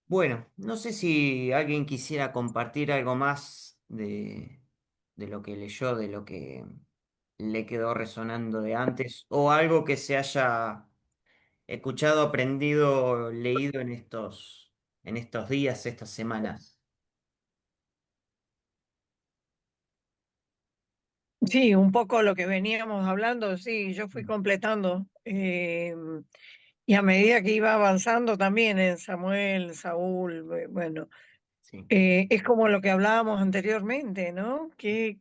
Bueno, no sé si alguien quisiera compartir algo más de lo que leyó, de lo que le quedó resonando de antes, o algo que se haya escuchado, aprendido, leído en estos días, estas semanas. Sí, un poco lo que veníamos hablando, sí, yo fui completando. Y a medida que iba avanzando también en Samuel, Saúl, bueno, Sí. es como lo que hablábamos anteriormente, ¿no? ¿Qué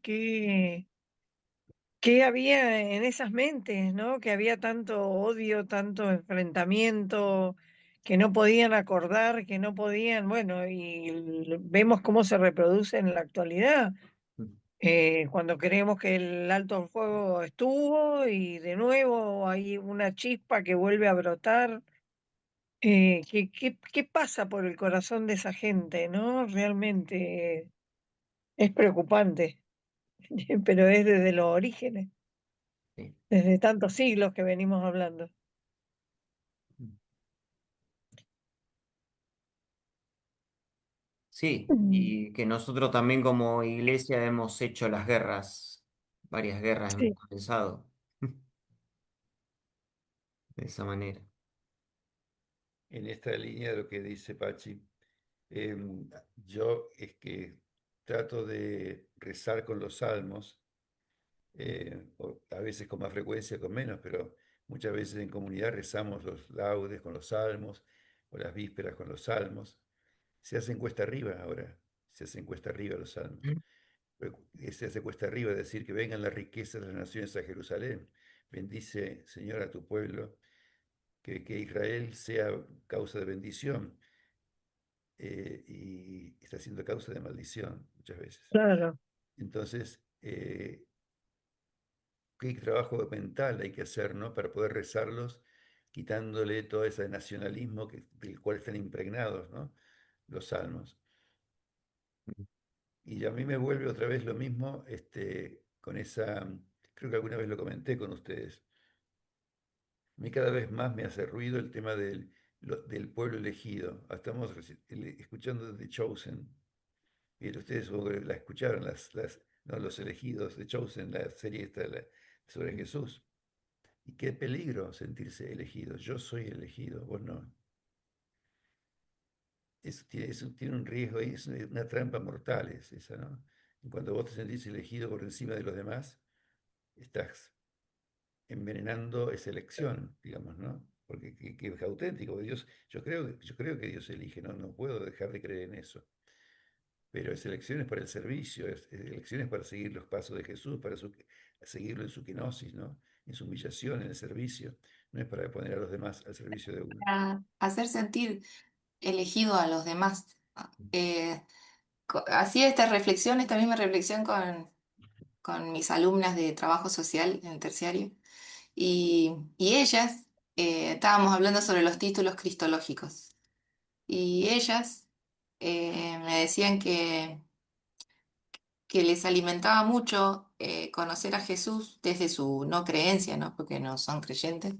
había en esas mentes, ¿no? Que había tanto odio, tanto enfrentamiento, que no podían acordar, que no podían, bueno, y vemos cómo se reproduce en la actualidad. Cuando creemos que el alto el fuego estuvo y de nuevo hay una chispa que vuelve a brotar. ¿Qué pasa por el corazón de esa gente, no? Realmente es preocupante, pero es desde los orígenes, Sí. desde tantos siglos que venimos hablando. Sí, Mm. y que nosotros también como iglesia hemos hecho las guerras, varias guerras hemos Sí, comenzado de esa manera. En esta línea de lo que dice Pachi, yo es que trato de rezar con los salmos, a veces con más frecuencia, con menos, pero muchas veces en comunidad rezamos los laudes con los salmos o las vísperas con los salmos. Se hacen cuesta arriba ahora, se hacen cuesta arriba los salmos. Se hace cuesta arriba decir que vengan las riquezas de las naciones a Jerusalén. Bendice, Señor, a tu pueblo, que Israel sea causa de bendición, y está siendo causa de maldición muchas veces. claro, Entonces, qué trabajo mental hay que hacer, ¿no? Para poder rezarlos, quitándole todo ese nacionalismo del cual están impregnados, ¿no? Los salmos. Y a mí me vuelve otra vez lo mismo, con esa, creo que alguna vez lo comenté con ustedes. A mí cada vez más me hace ruido el tema del pueblo elegido. Estamos escuchando The Chosen. Y ustedes supongo que la escucharon, no, los elegidos, The Chosen, la serie esta sobre Jesús. Y qué peligro sentirse elegido. Yo soy elegido, vos no. Eso tiene un riesgo, es una trampa mortal, es esa, ¿no? En cuanto vos te sentís elegido por encima de los demás, estás envenenando esa elección, digamos, ¿no? Porque que es auténtico. Dios, yo creo que Dios elige, ¿no? No puedo dejar de creer en eso. Pero es elecciones para el servicio, es elecciones para seguir los pasos de Jesús, seguirlo en su kenosis, ¿no? En su humillación, en el servicio. No es para poner a los demás al servicio de uno. Para hacer sentir elegido a los demás. Eh, Hacía esta reflexión, esta misma reflexión con mis alumnas de trabajo social en el terciario y ellas, estábamos hablando sobre los títulos cristológicos y ellas me decían que les alimentaba mucho conocer a Jesús desde su no creencia, ¿no? Porque no son creyentes,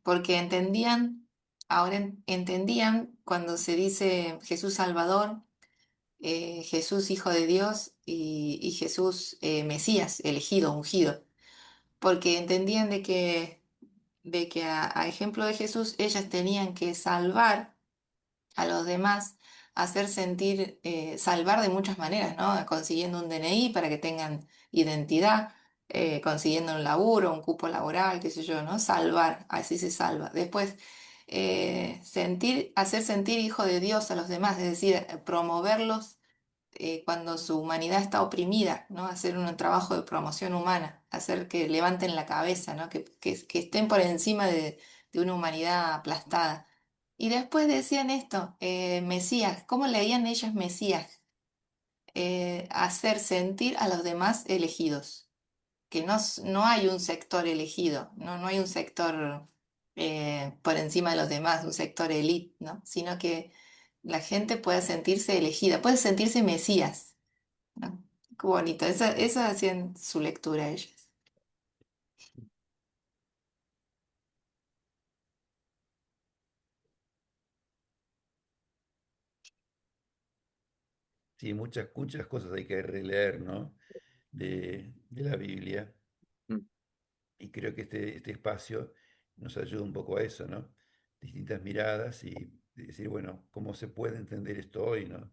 porque entendían, ahora entendían cuando se dice Jesús Salvador, Jesús Hijo de Dios y Jesús Mesías, elegido, ungido, porque entendían de que a ejemplo de Jesús ellas tenían que salvar a los demás, hacer sentir, salvar de muchas maneras, ¿no? Consiguiendo un DNI para que tengan identidad, consiguiendo un laburo, un cupo laboral, qué sé yo, ¿no? Salvar, así se salva. Después, hacer sentir hijo de Dios a los demás, es decir, promoverlos cuando su humanidad está oprimida, ¿no? Hacer un trabajo de promoción humana, hacer que levanten la cabeza, ¿no? Que estén por encima de una humanidad aplastada. Y después decían esto, Mesías, ¿cómo leían ellos Mesías? Hacer sentir a los demás elegidos, que no hay un sector elegido, no hay un sector por encima de los demás, un sector elite, ¿no? Sino que la gente puede sentirse elegida, puede sentirse Mesías, ¿no? Qué bonito, esa hacían su lectura ellas. Sí, muchas cosas hay que releer, ¿no? De la Biblia. Mm. Y creo que este espacio nos ayuda un poco a eso, ¿no? Distintas miradas y decir, bueno, ¿cómo se puede entender esto hoy, ¿no?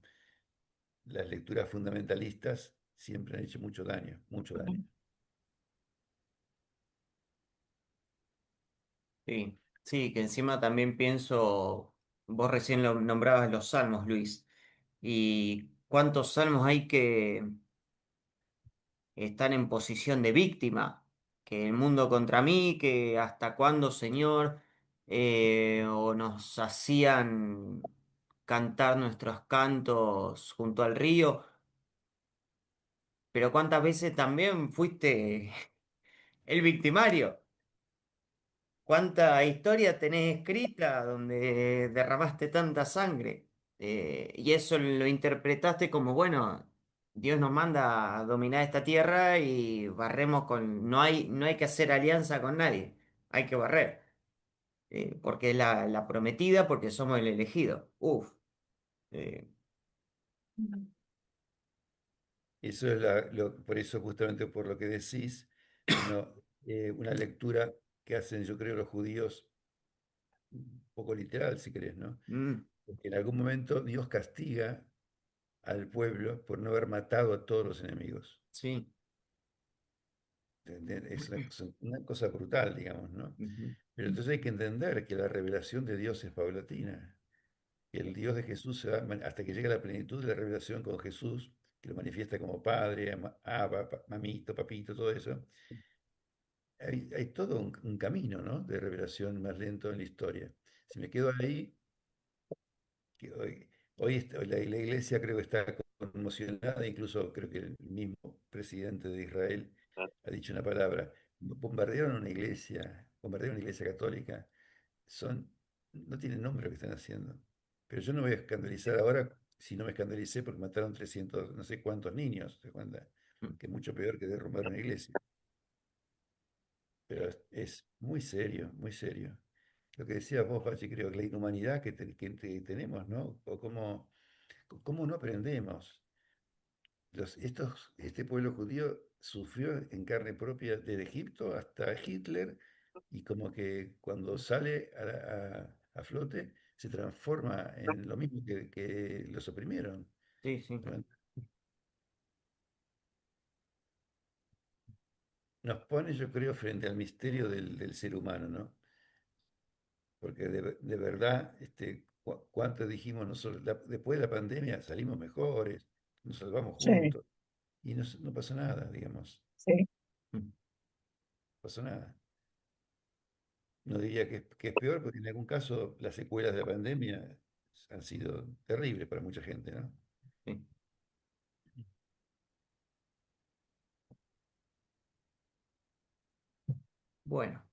Las lecturas fundamentalistas siempre han hecho mucho daño, mucho daño. Sí, sí, que encima también pienso, vos recién lo nombrabas los salmos, Luis, y cuántos salmos hay que están en posición de víctima, que el mundo contra mí, que hasta cuándo, Señor, o nos hacían cantar nuestros cantos junto al río, pero cuántas veces también fuiste el victimario. ¿Cuánta historia tenés escrita donde derramaste tanta sangre? Y eso lo interpretaste como, bueno, Dios nos manda a dominar esta tierra y barremos con... no hay que hacer alianza con nadie, hay que barrer. Porque es la prometida, porque somos el elegido. Uf. eh, Eso es por eso justamente por lo que decís, uno, una lectura que hacen, yo creo, los judíos, un poco literal, si querés, ¿no? mm, Porque en algún momento Dios castiga al pueblo por no haber matado a todos los enemigos. sí. Es una cosa brutal, digamos, ¿no? Ujú, Pero entonces hay que entender que la revelación de Dios es paulatina. Que el Dios de Jesús se va hasta que llega la plenitud de la revelación con Jesús, que lo manifiesta como Padre, Abba, Mamito, Papito, todo eso. Hay todo un camino, ¿no? De revelación más lento en la historia. Si me quedo ahí, que hoy la iglesia creo que está conmocionada, incluso creo que el mismo presidente de Israel ha dicho una palabra. Bombardearon una iglesia católica, son, no tienen nombre lo que están haciendo. Pero yo no me voy a escandalizar ahora si no me escandalicé porque mataron 300, no sé cuántos niños, ¿te cuenta? mm, Que es mucho peor que derrumbar una iglesia. Pero es muy serio, muy serio. Lo que decías vos, Pachi, creo que la inhumanidad que tenemos, ¿no? O cómo no aprendemos. Este pueblo judío sufrió en carne propia desde Egipto hasta Hitler y como que cuando sale a flote se transforma en lo mismo que los oprimieron. sí, sí. ¿No? Nos pone, yo creo, frente al misterio del ser humano, ¿no? Porque de verdad, cuánto dijimos nosotros, después de la pandemia salimos mejores, nos salvamos Sí, juntos y no pasó nada, digamos, sí, Mm, no pasó nada. No diría que es peor, porque en algún caso las secuelas de la pandemia han sido terribles para mucha gente, ¿no? sí. Bueno.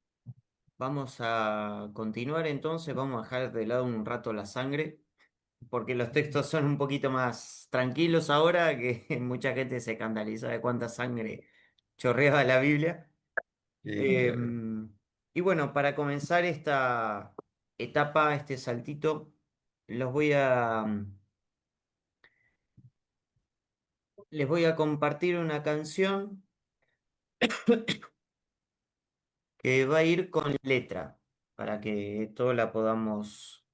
Vamos a continuar entonces, vamos a dejar de lado un rato la sangre, porque los textos son un poquito más tranquilos ahora, que mucha gente se escandaliza de cuánta sangre chorreaba la Biblia. Sí, Eh, claro. y bueno, para comenzar esta etapa, este saltito, los voy a, les voy a compartir una canción que va a ir con letra, para que todos la podamos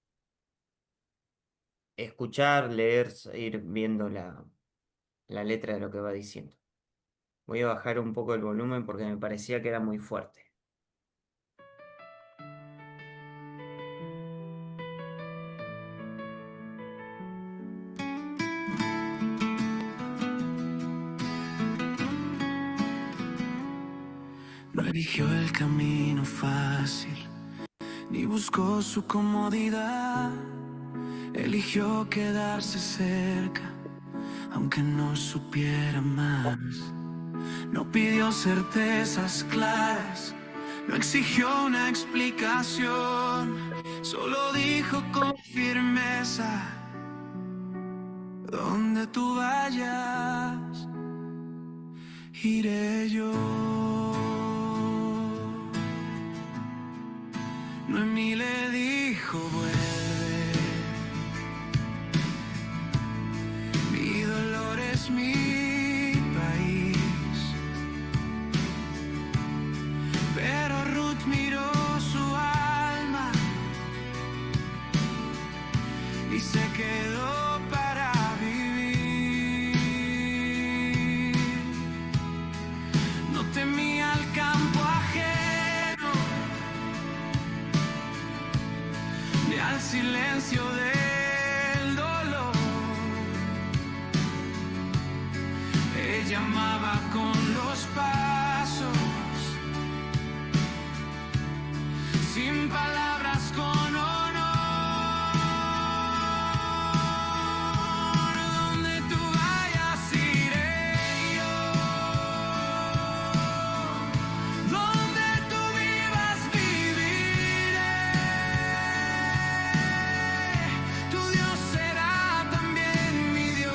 escuchar, leer, ir viendo la letra de lo que va diciendo. Voy a bajar un poco el volumen porque me parecía que era muy fuerte. No eligió el camino fácil, ni buscó su comodidad. Eligió quedarse cerca, aunque no supiera más. No pidió certezas claras, no exigió una explicación. Solo dijo con firmeza: donde tú vayas, iré yo. llamaba con los pasos, sin palabras, con honor. Donde tú vayas iré yo, donde tú vivas viviré. Tu Dios será también mi Dios,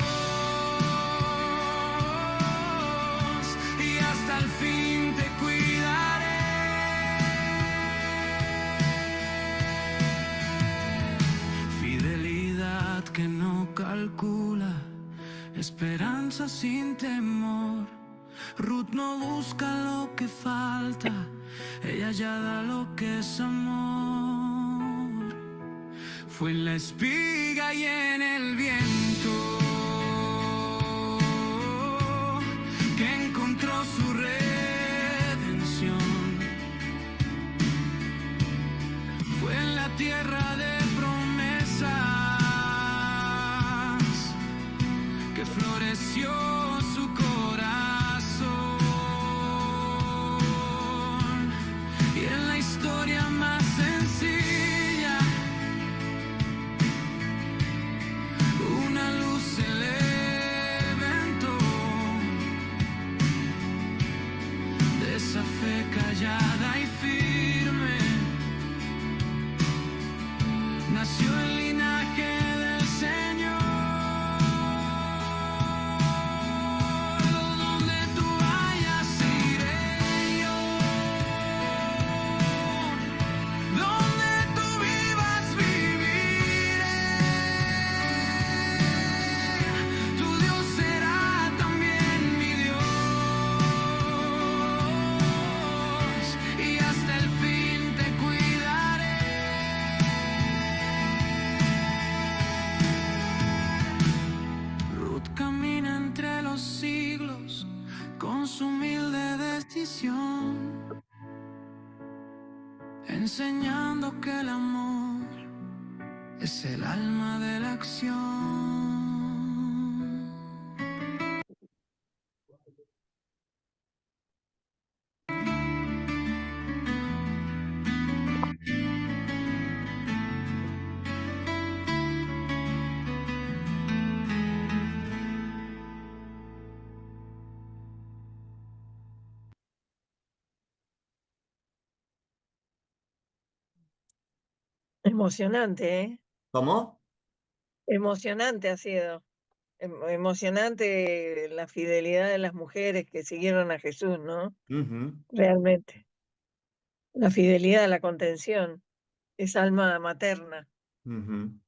y hasta el fin te cuidaré. Fidelidad que no calcula, esperanza sin temor. Ruth no busca lo que falta, ella ya da lo que es amor. Fue en la espiga y en el viento que encontró su redención. Fue en la tierra de promesas que floreció su corazón. Y en la historia más sencilla, una luz se levantó de esa fe callada y firme. Nació el linaje del Señor. Donde tú vayas iré yo, donde tú vivas viviré. Tu Dios será también mi Dios, y hasta el fin te cuidaré. Ruth camina entre los siglos con su humilde decisión, enseñando que el amor es el alma de la acción. Emocionante, ¿eh? ¿Cómo? Emocionante ha sido. Emocionante la fidelidad de las mujeres que siguieron a Jesús, ¿no? Ujú, Realmente. La fidelidad, la contención, esa alma materna. ujú.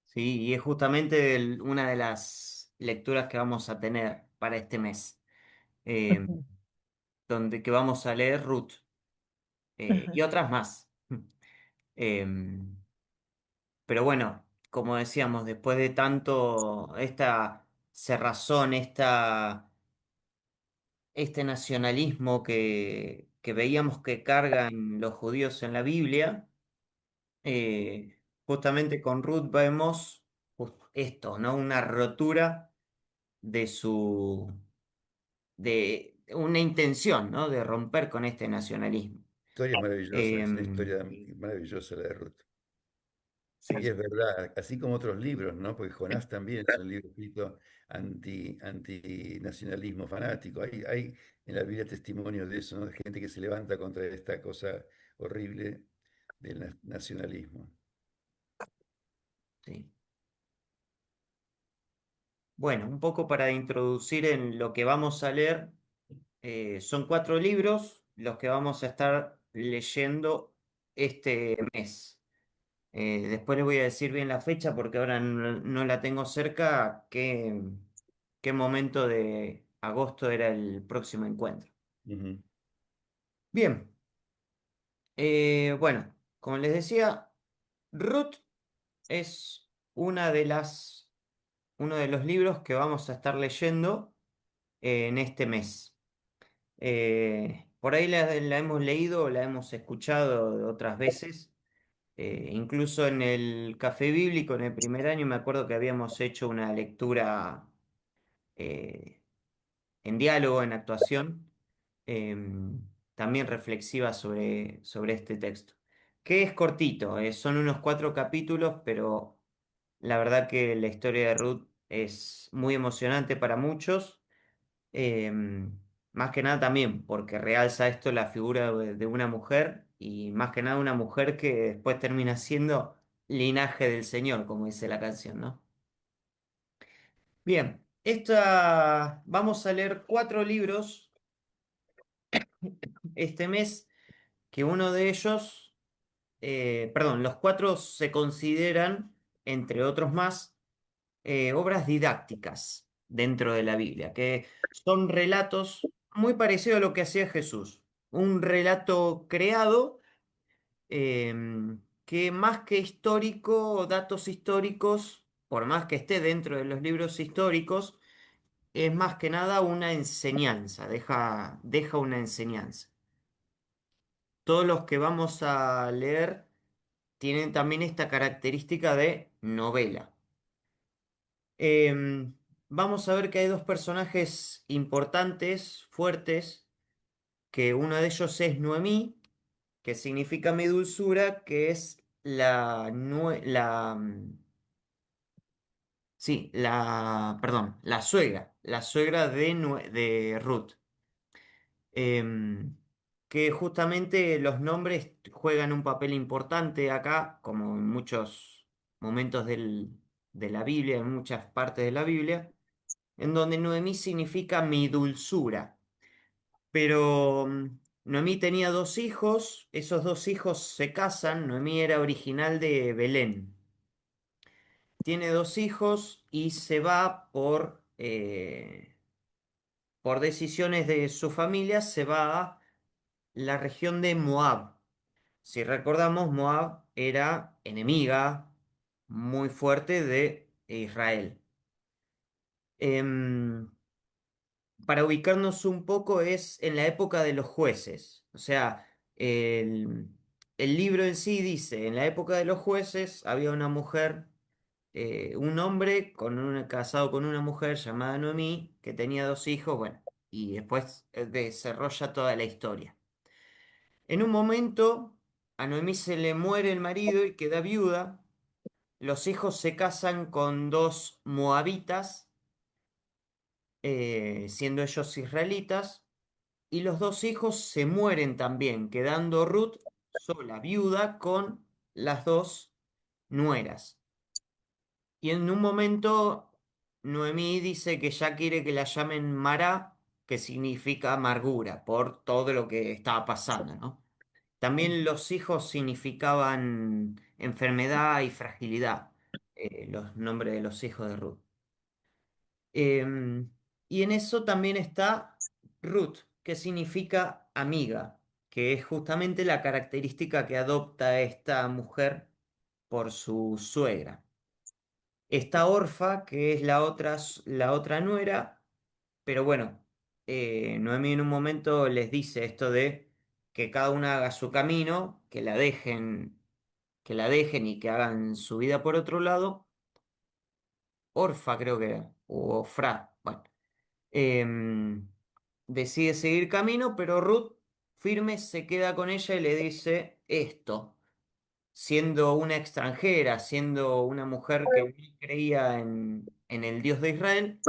Sí, y es justamente una de las lecturas que vamos a tener para este mes, eh, Ujú, donde que vamos a leer Ruth y ajá. otras más. Eh, pero bueno, como decíamos, después de tanto esta cerrazón, este nacionalismo que veíamos que cargan los judíos en la Biblia, justamente con Ruth vemos esto, ¿no? Una rotura de de una intención, ¿no? De romper con este nacionalismo. Historia es maravillosa, es una Em, historia maravillosa la de Ruth. Y sí, es verdad, así como otros libros, ¿no? Porque Jonás también es un libro escrito antinacionalismo fanático. Hay en la Biblia testimonio de eso, ¿no? De gente que se levanta contra esta cosa horrible del nacionalismo. sí. Bueno, un poco para introducir en lo que vamos a leer, son 4 libros los que vamos a estar leyendo este mes. Después les voy a decir bien la fecha porque ahora no la tengo cerca, qué momento de agosto era el próximo encuentro. Ujú. Bien, bueno, como les decía, Ruth es uno de los libros que vamos a estar leyendo en este mes. Por ahí la hemos leído o la hemos escuchado otras veces. Incluso en el Café Bíblico, en el primer año, me acuerdo que habíamos hecho una lectura eh, en diálogo, en actuación, también reflexiva sobre este texto, que es cortito, son unos 4 capítulos, pero la verdad que la historia de Ruth es muy emocionante para muchos, más que nada también porque realza esto la figura de una mujer y más que nada una mujer que después termina siendo linaje del Señor, como dice la canción, ¿no? Bien, vamos a leer 4 libros este mes, que uno de ellos, perdón, los 4 se consideran, entre otros más, obras didácticas dentro de la Biblia, que son relatos muy parecidos a lo que hacía Jesús. Un relato creado que más que histórico, datos históricos, por más que esté dentro de los libros históricos, es más que nada una enseñanza, deja una enseñanza. Todos los que vamos a leer tienen también esta característica de novela. Em, Vamos a ver que hay 2 personajes importantes, fuertes, que uno de ellos es Noemí, que significa mi dulzura, que es perdón, la suegra de Ruth. Em, que justamente los nombres juegan un papel importante acá, como en muchos momentos de la Biblia, en muchas partes de la Biblia, en donde Noemí significa mi dulzura. Pero Noemí tenía 2 hijos, esos 2 hijos se casan, Noemí era original de Belén. Tiene 2 hijos y se va por decisiones de su familia, se va a la región de Moab. Si recordamos, Moab era enemiga muy fuerte de Israel. Em, para ubicarnos un poco es en la época de los jueces. O sea, el libro en sí dice, en la época de los jueces había una mujer, un hombre casado con una mujer llamada Noemí, que tenía 2 hijos, bueno, y después desarrolla toda la historia. En un momento, a Noemí se le muere el marido y queda viuda. Los hijos se casan con 2 moabitas, siendo ellos israelitas, y los 2 hijos se mueren también, quedando Ruth sola, viuda, con las 2 nueras. Y en un momento, Noemí dice que ya quiere que la llamen Mará, que significa amargura, por todo lo que estaba pasando, ¿no? También los hijos significaban enfermedad y fragilidad, los nombres de los hijos de Ruth. Em, y en eso también está Ruth, que significa amiga, que es justamente la característica que adopta esta mujer por su suegra. Está Orfa, que es la otra nuera, pero bueno, Noemí en un momento les dice esto de que cada una haga su camino, que la dejen y que hagan su vida por otro lado. Orfa creo que era, o Ofra, bueno. Em, Decide seguir camino, pero Ruth firme se queda con ella y le dice esto, siendo una extranjera, siendo una mujer que no creía en el Dios de Israel,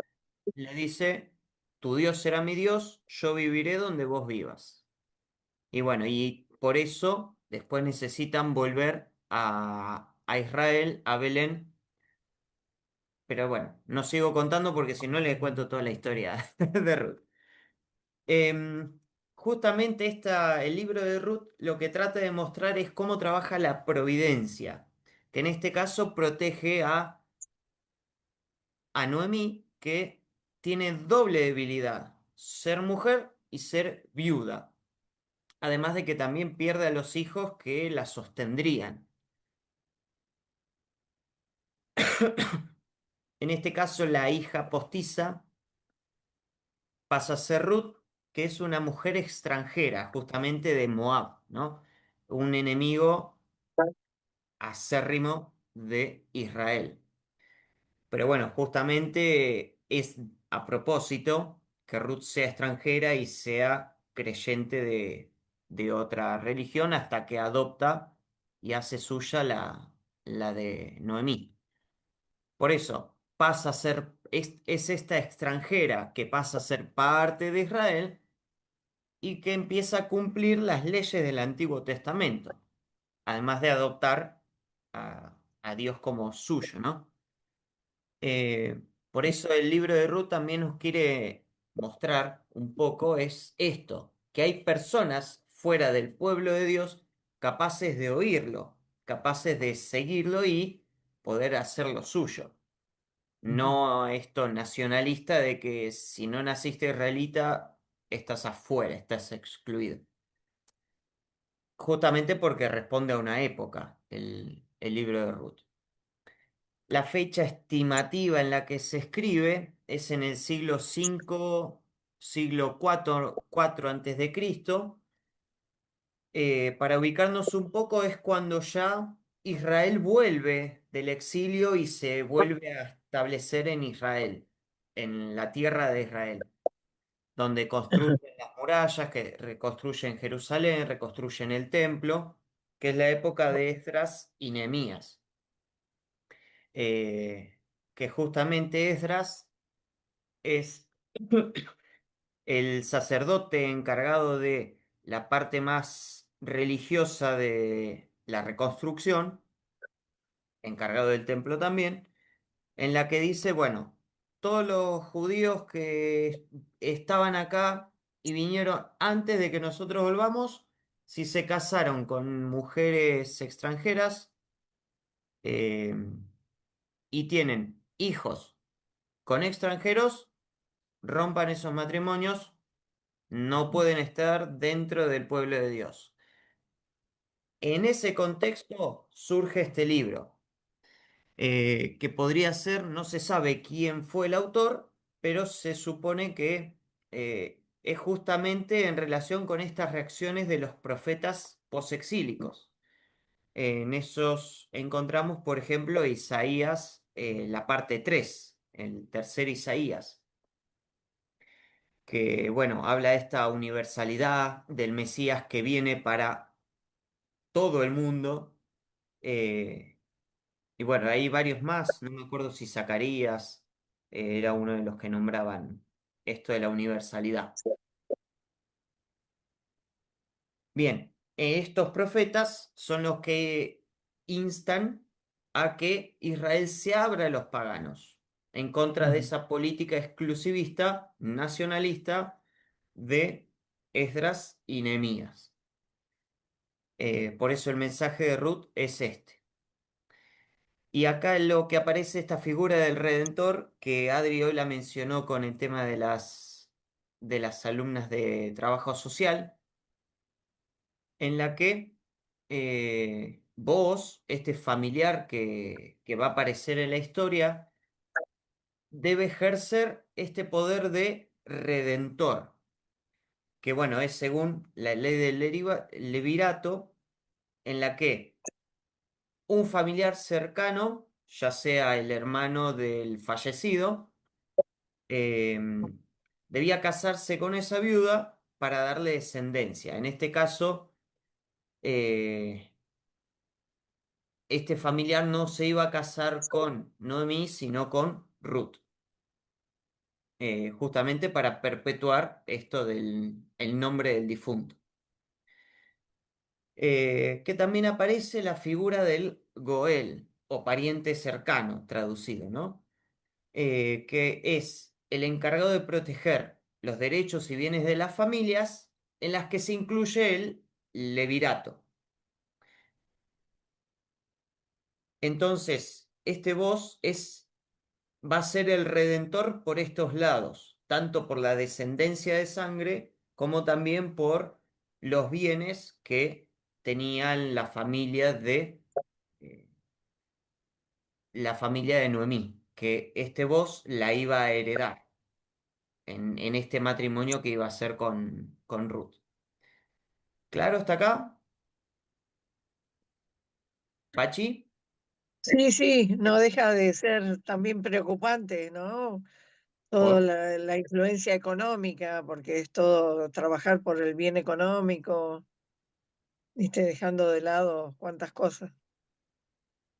le dice, tu Dios será mi Dios, yo viviré donde vos vivas. Y bueno, y por eso después necesitan volver a Israel, a Belén. Pero bueno, no sigo contando porque si no les cuento toda la historia de Ruth. Em, Justamente el libro de Ruth lo que trata de mostrar es cómo trabaja la providencia, que en este caso protege a Noemí, que tiene doble debilidad, ser mujer y ser viuda, además de que también pierde a los hijos que la sostendrían. En este caso, la hija postiza pasa a ser Ruth, que es una mujer extranjera, justamente de Moab, ¿no? Un enemigo acérrimo de Israel. Pero bueno, justamente es a propósito que Ruth sea extranjera y sea creyente de otra religión hasta que adopta y hace suya la de Noemí. Por eso pasa a ser, es esta extranjera que pasa a ser parte de Israel y que empieza a cumplir las leyes del Antiguo Testamento, además de adoptar a Dios como suyo, ¿no? Por eso el libro de Ruth también nos quiere mostrar un poco es esto, que hay personas fuera del pueblo de Dios capaces de oírlo, capaces de seguirlo y poder hacerlo suyo. No esto nacionalista de que si no naciste israelita, estás afuera, estás excluido. Justamente porque responde a una época, el libro de Ruth. La fecha estimativa en la que se escribe es en el siglo V, siglo IV antes de Cristo. Para ubicarnos un poco es cuando ya Israel vuelve del exilio y se vuelve a establecer en Israel, en la tierra de Israel, donde construyen las murallas, que reconstruyen Jerusalén, reconstruyen el templo, que es la época de Esdras y Nehemías. Que justamente Esdras es el sacerdote encargado de la parte más religiosa de la reconstrucción, encargado del templo también, en la que dice, bueno, todos los judíos que estaban acá y vinieron antes de que nosotros volvamos, si se casaron con mujeres extranjeras eh, y tienen hijos con extranjeros, rompan esos matrimonios, no pueden estar dentro del pueblo de Dios. En ese contexto surge este libro, que podría ser, no se sabe quién fue el autor, pero se supone que es justamente en relación con estas reacciones de los profetas posexílicos. En esos encontramos, por ejemplo, Isaías, la parte 3, el tercer Isaías, que, bueno, habla de esta universalidad del Mesías que viene para todo el mundo. eh, y bueno, hay varios más, no me acuerdo si Zacarías era uno de los que nombraban esto de la universalidad. Bien, estos profetas son los que instan a que Israel se abra a los paganos, en contra de esa política exclusivista, nacionalista de Esdras y Nehemías. Por eso el mensaje de Ruth es este. Y acá lo que aparece esta figura del Redentor, que Adri hoy la mencionó con el tema de las alumnas de trabajo social, en la que vos, este familiar que va a aparecer en la historia, debe ejercer este poder de redentor, que bueno, es según la ley del levirato, en la que un familiar cercano, ya sea el hermano del fallecido, em, debía casarse con esa viuda para darle descendencia. En este caso, eh, este familiar no se iba a casar con Noemí, sino con Ruth, justamente para perpetuar esto del el nombre del difunto. Que también aparece la figura del Goel, o pariente cercano, traducido, ¿no? Que es el encargado de proteger los derechos y bienes de las familias en las que se incluye el levirato. Entonces, este vos va a ser el redentor por estos lados, tanto por la descendencia de sangre como también por los bienes que tenían eh, la familia de Noemí, que este vos la iba a heredar en este matrimonio que iba a ser con Ruth. ¿Claro hasta acá? ¿Pachi? Sí, sí, no deja de ser también preocupante, ¿no? toda Por, la influencia económica, porque es todo trabajar por el bien económico, viste, dejando de lado cuántas cosas.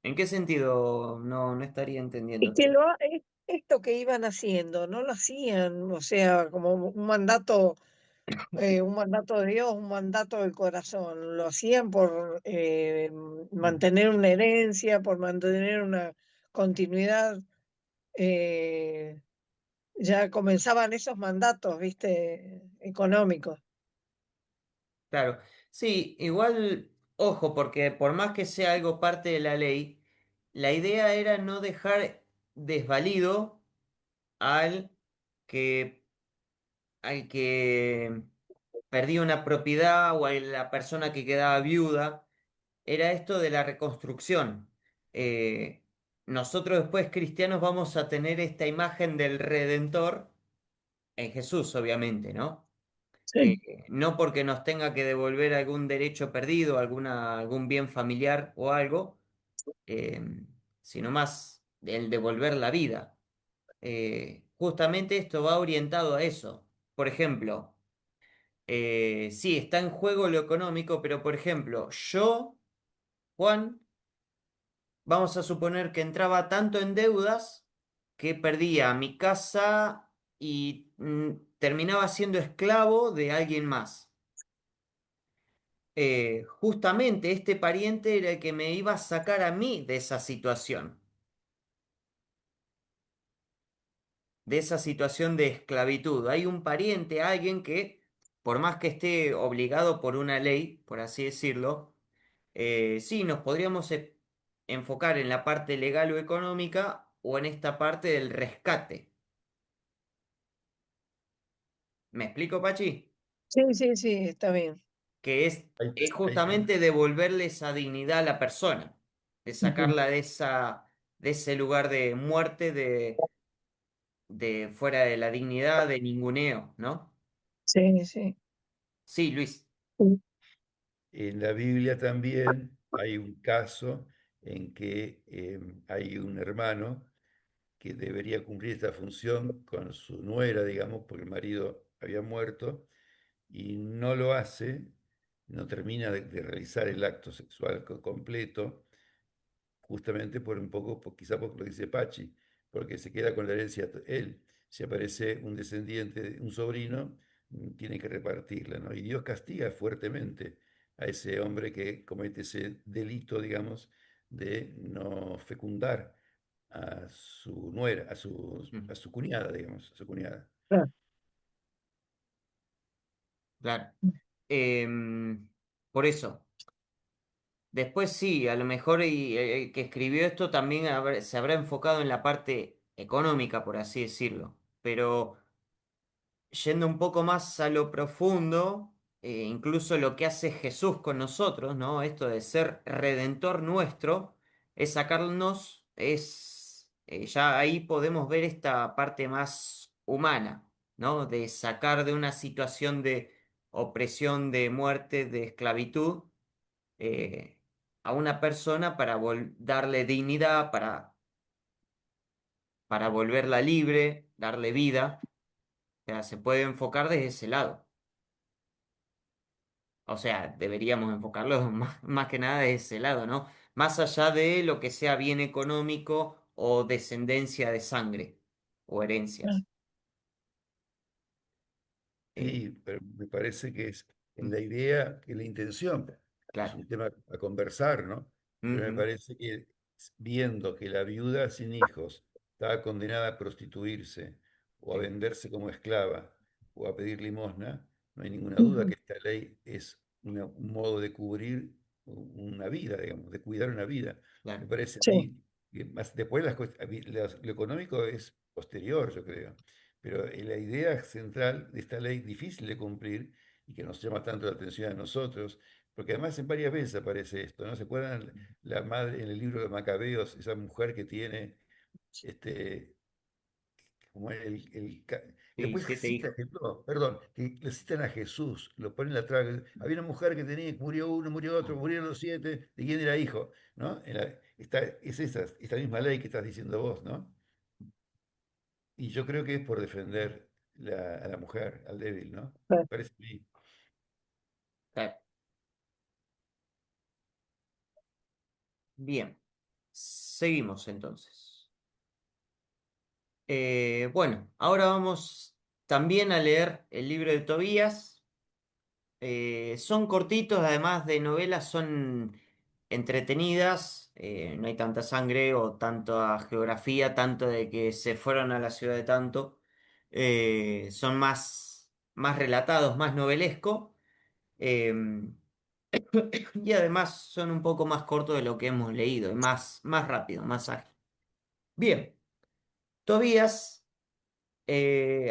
¿En qué sentido no estaría Y entendiendo? que esto que iban haciendo, no lo hacían, o sea, como un mandato de Dios, un mandato del corazón, lo hacían por Mm. mantener una herencia, por mantener una continuidad. eh, ya comenzaban esos mandatos, viste, económicos. Claro, sí, igual, ojo, porque por más que sea algo parte de la ley, la idea era no dejar desvalido al que, al que perdía una propiedad o a la persona que quedaba viuda. Era esto de la reconstrucción. Eh, Nosotros después cristianos vamos a tener esta imagen del Redentor en Jesús, obviamente, ¿no? Sí, No porque nos tenga que devolver algún derecho perdido, algún bien familiar o algo, eh, sino más el devolver la vida. Justamente esto va orientado a eso. Por ejemplo, sí, está en juego lo económico, pero por ejemplo, yo, Juan, vamos a suponer que entraba tanto en deudas que perdía mi casa y terminaba siendo esclavo de alguien más. Justamente este pariente era el que me iba a sacar a mí de esa situación de esclavitud. Hay un pariente, alguien que, por más que esté obligado por una ley, por así decirlo, sí, nos podríamos enfocar en la parte legal o económica o en esta parte del rescate. ¿Me explico, Pachi? sí, sí, sí, está bien. Que Hay, es hay- justamente devolverle esa dignidad a la persona, de Ujú. sacarla de ese lugar de muerte, de fuera de la dignidad, de ninguneo, ¿no? Sí, sí. Sí, Luis. Sí, en la Biblia también hay un caso en que hay un hermano que debería cumplir esta función con su nuera, digamos, porque el marido había muerto, y no lo hace, no termina de realizar el acto sexual completo, justamente por un poco, quizá por lo que dice Pachi, porque se queda con la herencia él. Si aparece un descendiente, un sobrino, tiene que repartirla, ¿no? Y Dios castiga fuertemente a ese hombre que comete ese delito, digamos, de no fecundar a su nuera, Mm, a su cuñada, digamos, a su cuñada. claro. claro. Em, por eso. Después sí, a lo mejor el que escribió esto también se habrá enfocado en la parte económica, por así decirlo. Pero yendo un poco más a lo profundo, incluso lo que hace Jesús con nosotros, ¿no? Esto de ser redentor nuestro, es sacarnos, ya ahí podemos ver esta parte más humana, ¿no? De sacar de una situación de opresión, de muerte, de esclavitud, eh, a una persona para darle dignidad, para volverla libre, darle vida. O sea, se puede enfocar desde ese lado. O sea, deberíamos enfocarlo más que nada de ese lado, ¿no? Más allá de lo que sea bien económico o descendencia de sangre o Ah, herencias. Eh, Sí, pero me parece que es mm, la idea, que la intención, es claro. un tema a conversar, ¿no? Pero me Ujú, parece que viendo que la viuda sin hijos estaba condenada a prostituirse o a sí, venderse como esclava o a pedir limosna, no hay ninguna duda ujú. que esta ley es un modo de cubrir una vida, digamos, de cuidar una vida. Me claro. parece a Sí, mí que más después lo económico es posterior, yo creo. Pero la idea central de esta ley, difícil de cumplir y que nos llama tanto la atención a nosotros, porque además en varias veces aparece esto, ¿no? ¿Se acuerdan la madre en el libro de Macabeos, esa mujer que tiene, este, como que Sí, después siete cita, hijos. no, perdón, que le citan a Jesús, lo ponen atrás. Había una mujer que tenía, murió uno, murió otro, murieron los siete, ¿de quién era hijo? ¿No? Es esta misma ley que estás diciendo vos, ¿no? Y yo creo que es por defender a la mujer, al débil, ¿no? Claro. Parece a mí. Claro. Bien, seguimos entonces. Bueno, ahora vamos también a leer el libro de Tobías. Son cortitos, además de novelas, son entretenidas, no hay tanta sangre o tanta geografía, tanto de que se fueron a la ciudad de tanto. Son más relatados, más novelesco, eh, y además son un poco más cortos de lo que hemos leído, y más rápido, más ágil. Bien, Tobías.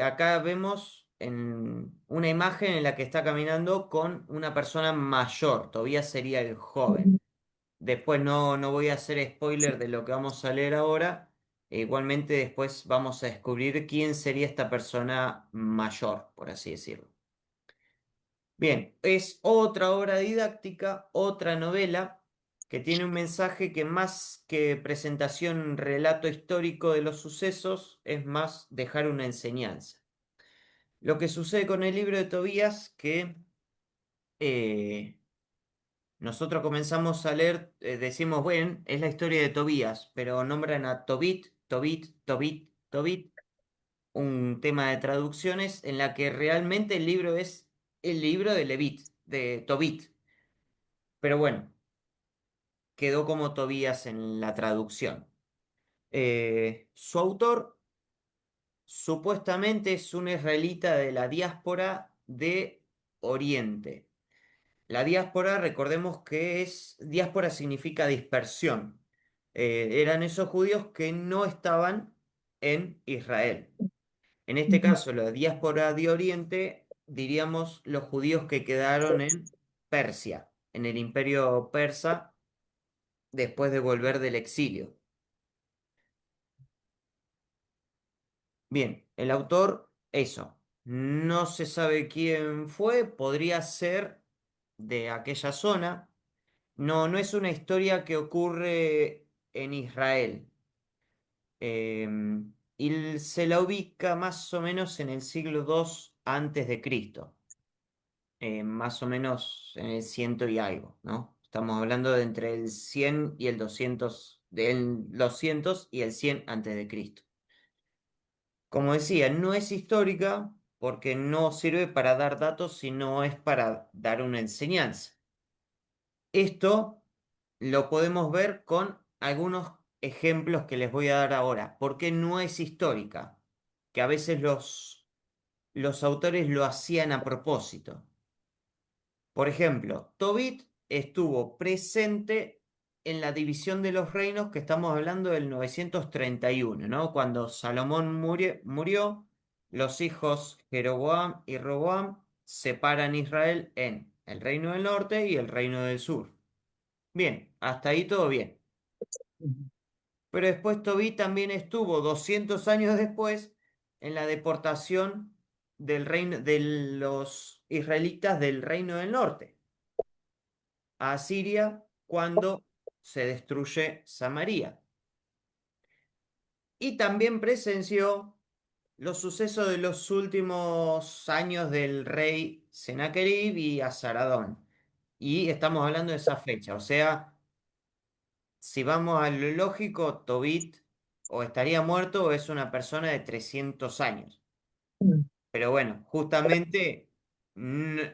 Acá vemos en una imagen en la que está caminando con una persona mayor, todavía sería el joven. Después no voy a hacer spoiler de lo que vamos a leer ahora. Igualmente después vamos a descubrir quién sería esta persona mayor, por así decirlo. Bien, es otra obra didáctica, otra novela que tiene un mensaje que más que presentación, relato histórico de los sucesos, es más dejar una enseñanza. Lo que sucede con el libro de Tobías, que eh, nosotros comenzamos a leer, decimos, bueno, es la historia de Tobías, pero nombran a Tobit, Tobit, Tobit, Tobit, un tema de traducciones en la que realmente el libro es el libro de Levit, de Tobit, pero bueno, quedó como Tobías en la traducción. Su autor supuestamente es un israelita de la diáspora de Oriente. La diáspora, recordemos que diáspora significa dispersión. Eran esos judíos que no estaban en Israel. En este Ujú. caso, la diáspora de Oriente, diríamos los judíos que quedaron en Persia, en el imperio persa, después de volver del exilio. Bien, el autor, eso, no se sabe quién fue, podría ser de aquella zona. No es una historia que ocurre en Israel. Y se la ubica más o menos en el siglo II antes de Cristo, más o menos en el ciento y algo, ¿no? Estamos hablando de entre el 100 y el 200, del 200 y el 100 antes de Cristo. Como decía, no es histórica porque no sirve para dar datos, sino es para dar una enseñanza. Esto lo podemos ver con algunos ejemplos que les voy a dar ahora. ¿Por qué no es histórica? Que a veces los autores lo hacían a propósito. Por ejemplo, Tobit estuvo presente en la división de los reinos que estamos hablando del 931, ¿no? Cuando Salomón murió, los hijos Jeroboam y Roboam separan Israel en el reino del norte y el reino del sur. Bien, hasta ahí todo bien. Pero después Tobit también estuvo 200 años después en la deportación del reino, de los israelitas del reino del norte a Asiria cuando se destruye Samaria. Y también presenció los sucesos de los últimos años del rey Sennacherib y Azaradón. Y estamos hablando de esa fecha, o sea, si vamos a lo lógico, Tobit o estaría muerto o es una persona de 300 años. Pero bueno, justamente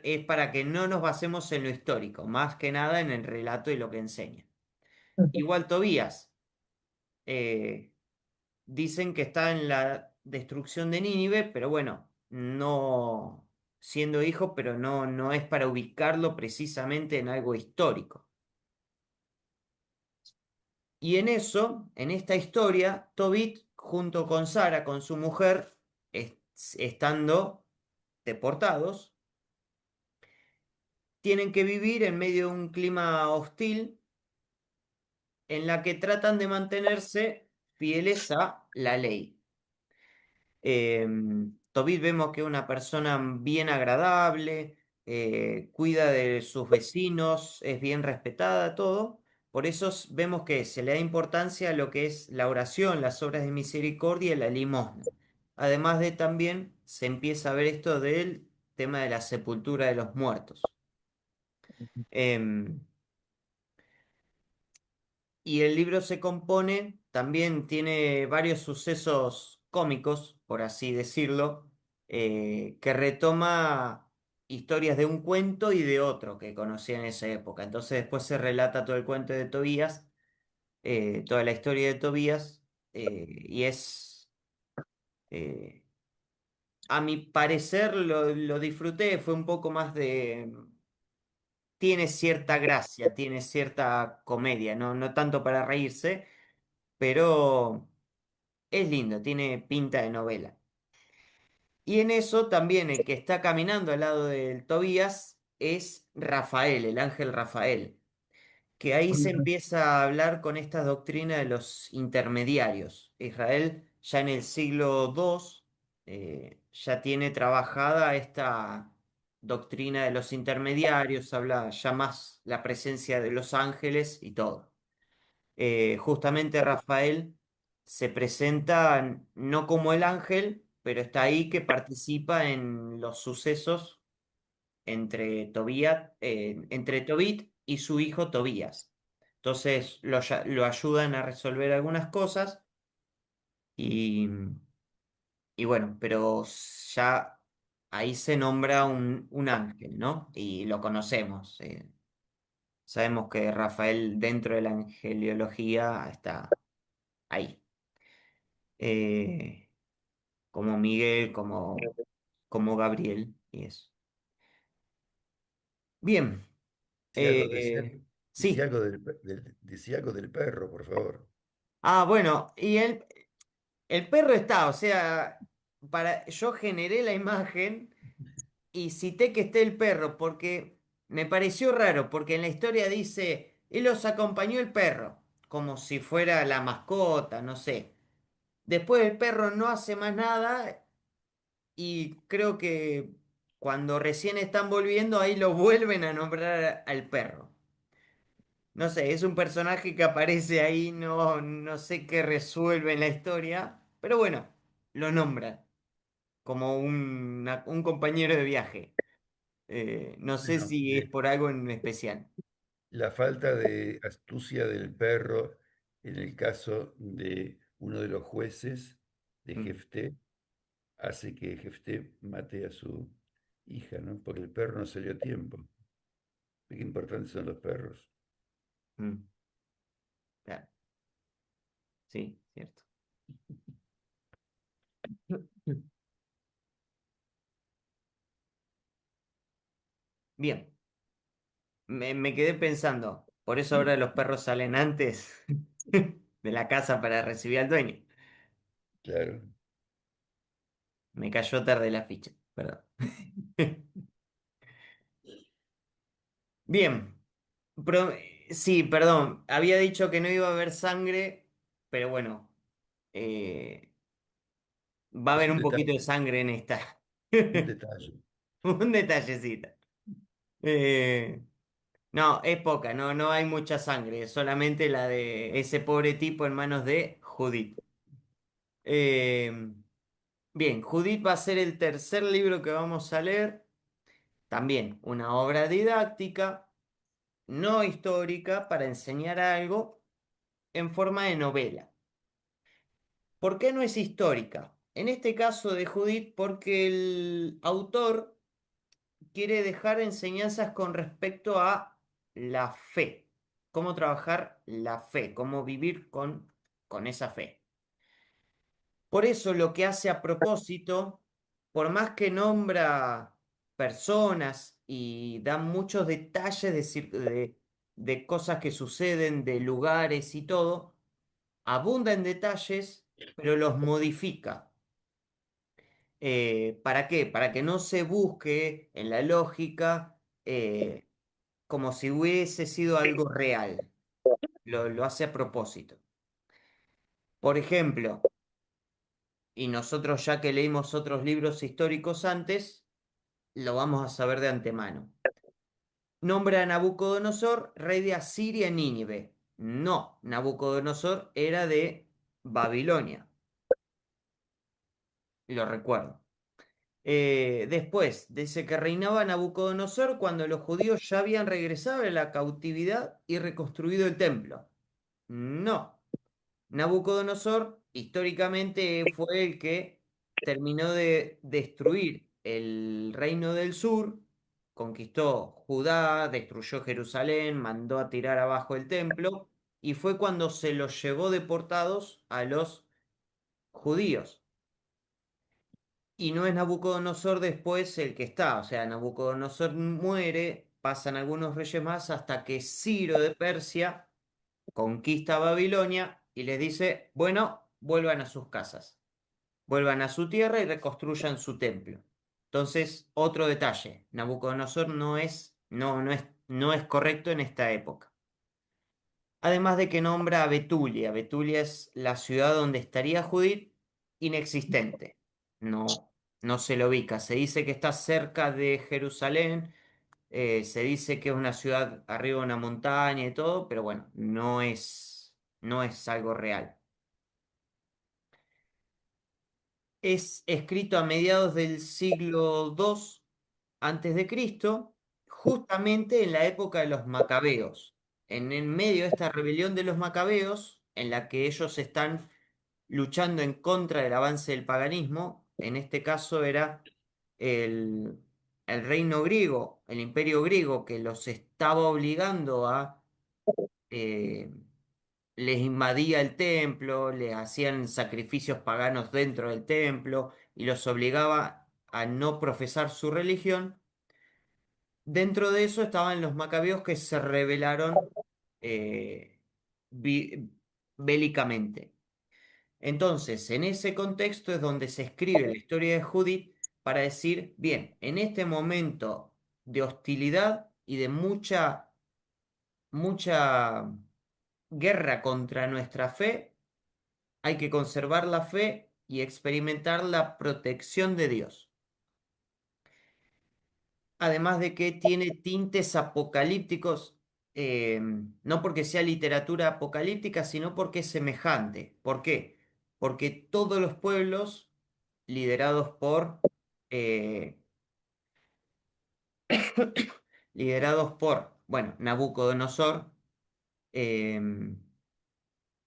es para que no nos basemos en lo histórico, más que nada en el relato y lo que enseña. Igual Tobías, eh, dicen que está en la destrucción de Nínive, pero bueno, no siendo hijo, pero no es para ubicarlo precisamente en algo histórico. Y en eso, en esta historia, Tobit, junto con Sara, con su mujer, estando deportados, tienen que vivir en medio de un clima hostil en la que tratan de mantenerse fieles a la ley. Tobit vemos que es una persona bien agradable, cuida de sus vecinos, es bien respetada, todo. Por eso vemos que se le da importancia a lo que es la oración, las obras de misericordia y la limosna. además de también se empieza a ver esto del tema de la sepultura de los muertos. Em, y el libro se compone, también tiene varios sucesos cómicos, por así decirlo, que retoma historias de un cuento y de otro que conocía en esa época. Entonces después se relata todo el cuento de Tobías, toda la historia de Tobías, y es, eh, a mi parecer, lo disfruté, fue un poco más de... Tiene cierta gracia, tiene cierta comedia, no tanto para reírse, pero es lindo, tiene pinta de novela. Y en eso también el que está caminando al lado del Tobías es Rafael, el ángel Rafael, que ahí se empieza a hablar con esta doctrina de los intermediarios. Israel ya en el siglo II ya tiene trabajada esta doctrina de los intermediarios, habla ya más la presencia de los ángeles y todo. Justamente Rafael se presenta no como el ángel, pero está ahí que participa en los sucesos entre Tobit y su hijo Tobías. Entonces lo ayudan a resolver algunas cosas y, y bueno, pero ya ahí se nombra un ángel, ¿no? Y lo conocemos. Sabemos que Rafael dentro de la angeliología está ahí. eh, Como Miguel, como Gabriel y eso. Bien, Sí, algo, decía, decía sí. algo decía algo del perro, por favor. Bueno, y el perro está, o sea, yo generé la imagen y cité que esté el perro porque me pareció raro, porque en la historia dice, y los acompañó el perro, como si fuera la mascota, no sé. Después el perro no hace más nada. Y creo que cuando recién están volviendo, ahí lo vuelven a nombrar al perro. No sé, es un personaje que aparece ahí, no sé qué resuelve en la historia, pero bueno, lo nombran como un compañero de viaje. No sé Bueno, si es por algo en especial. la falta de astucia del perro en el caso de uno de los jueces de Mm, Jefté hace que Jefté mate a su hija, ¿no? Porque el perro no se dio tiempo. Qué importantes son los perros. mm, claro, sí, cierto. Bien, me quedé pensando, por eso ahora los perros salen antes de la casa para recibir al dueño. Claro. Me cayó tarde la ficha, perdón. Bien, sí, perdón, había dicho que no iba a haber sangre, pero bueno, eh, va a Es haber un un poquito de detalle, sangre en esta. un detalle. Un detallecito. Eh, no, es poca, no hay mucha sangre, solamente la de ese pobre tipo en manos de Judith. Eh, bien, Judith va a ser el tercer libro que vamos a leer, también una obra didáctica no histórica para enseñar algo en forma de novela. ¿Por qué no es histórica? En este caso de Judith, porque el autor quiere dejar enseñanzas con respecto a la fe, cómo trabajar la fe, cómo vivir con esa fe. Por eso lo que hace a propósito, por más que nombra personas y da muchos detalles de cosas que suceden, de lugares y todo, abunda en detalles, pero los modifica. ¿Para qué? Para que no se busque en la lógica como si hubiese sido algo real. Lo hace a propósito. Por ejemplo, y nosotros ya que leímos otros libros históricos antes, lo vamos a saber de antemano. Nombra a Nabucodonosor rey de Asiria y Nínive. No, Nabucodonosor era de Babilonia. lo recuerdo. Después, dice que reinaba Nabucodonosor cuando los judíos ya habían regresado de la cautividad y reconstruido el templo. No. Nabucodonosor históricamente fue el que terminó de destruir el reino del sur, conquistó Judá, destruyó Jerusalén, mandó a tirar abajo el templo y fue cuando se los llevó deportados a los judíos. Y no es Nabucodonosor después el que está, o sea, Nabucodonosor muere, pasan algunos reyes más hasta que Ciro de Persia conquista Babilonia y les dice, bueno, vuelvan a sus casas, vuelvan a su tierra y reconstruyan su templo. Entonces, otro detalle, Nabucodonosor no es correcto en esta época. Además de que nombra a Betulia. Betulia es la ciudad donde estaría Judith, inexistente. No, no se lo ubica. Se dice que está cerca de Jerusalén, se dice que es una ciudad arriba de una montaña y todo, pero bueno, no es algo real. Es escrito a mediados del siglo II antes de Cristo, justamente en la época de los macabeos. En el medio de esta rebelión de los macabeos, en la que ellos están luchando en contra del avance del paganismo, en este caso era el, el reino griego, el imperio griego, que los estaba obligando a eh, les invadía el templo, les hacían sacrificios paganos dentro del templo y los obligaba a no profesar su religión. Dentro de eso estaban los macabeos que se rebelaron eh, bi- bélicamente. Entonces, en ese contexto es donde se escribe la historia de Judith para decir, bien, en este momento de hostilidad y de mucha guerra contra nuestra fe, hay que conservar la fe y experimentar la protección de Dios. Además de que tiene tintes apocalípticos, no porque sea literatura apocalíptica, sino porque es semejante. ¿Por qué? Porque todos los pueblos liderados eh, bueno, Nabucodonosor, eh,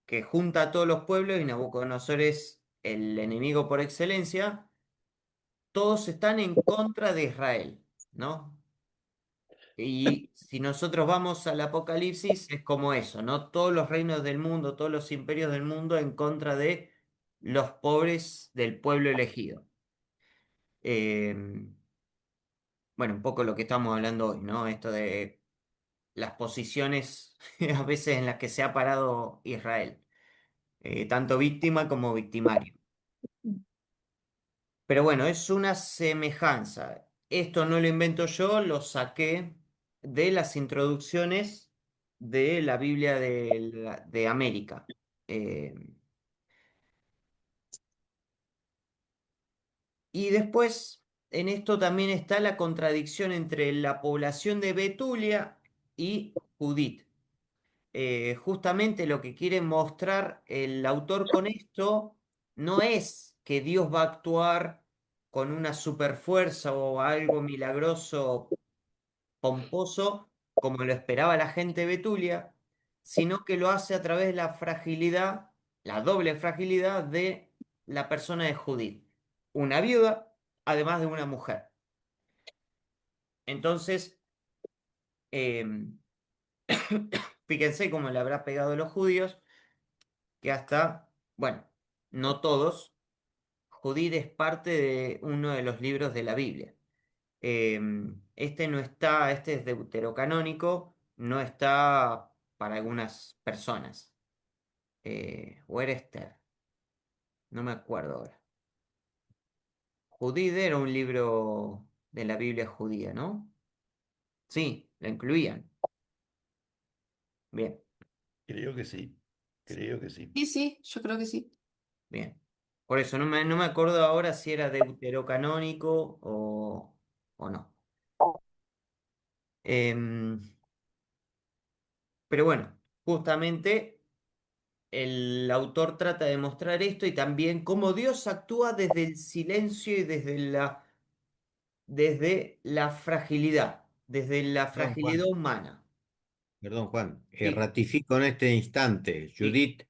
que junta a todos los pueblos y Nabucodonosor es el enemigo por excelencia, todos están en contra de Israel, ¿no? Y si nosotros vamos al Apocalipsis, es como eso, ¿no? Todos los reinos del mundo, todos los imperios del mundo en contra de los pobres del pueblo elegido. Eh, bueno, un poco lo que estamos hablando hoy, ¿no? Esto de las posiciones a veces en las que se ha parado Israel, tanto víctima como victimario. Pero bueno, es una semejanza. Esto no lo invento yo, lo saqué de las introducciones de la Biblia de América. Eh, y después, en esto también está la contradicción entre la población de Betulia y Judith. Justamente lo que quiere mostrar el autor con esto no es que Dios va a actuar con una superfuerza o algo milagroso, pomposo, como lo esperaba la gente de Betulia, sino que lo hace a través de la fragilidad, la doble fragilidad de la persona de Judith, una viuda, además de una mujer. Entonces, em, fíjense cómo le habrá pegado a los judíos que hasta, bueno, no todos, Judith es parte de uno de los libros de la Biblia. Este no está, este es deuterocanónico, no está para algunas personas. O era Esther, no me acuerdo ahora. Judith era un libro de la Biblia judía, ¿no? Sí, la incluían. Bien, Creo que sí, creo que sí. Sí, sí, yo creo que sí. bien. Por eso no me acuerdo ahora si era deuterocanónico o no. Em, pero bueno, justamente el autor trata de mostrar esto y también cómo Dios actúa desde el silencio y desde la Perdón, fragilidad Juan. humana. Perdón, Juan. Sí, Ratifico en este instante, sí, Judith,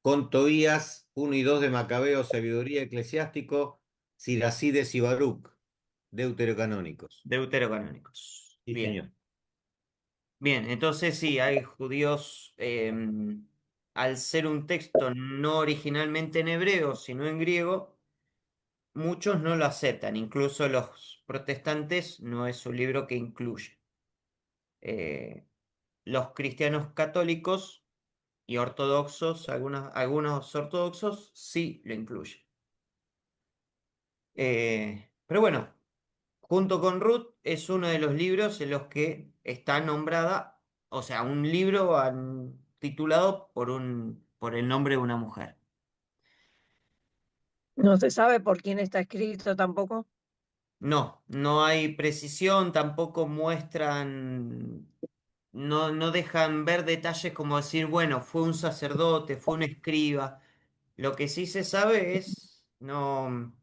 con Tobías 1 y 2 de Macabeo, Sabiduría Eclesiástico, Siracides y Baruch, deuterocanónicos. deuterocanónicos. Sí, Bien, señor. bien, entonces sí, hay judíos, al ser un texto no originalmente en hebreo, sino en griego, muchos no lo aceptan, incluso los protestantes no es un libro que incluye. Eh, los cristianos católicos y ortodoxos, algunos ortodoxos sí lo incluyen. Pero bueno, junto con Ruth es uno de los libros en los que está nombrada, o sea, un libro titulado por el nombre de una mujer. No se sabe por quién está escrito tampoco. No, no hay precisión, tampoco muestran, no dejan ver detalles como decir, bueno, fue un sacerdote, fue un escriba. Lo que sí se sabe es, no,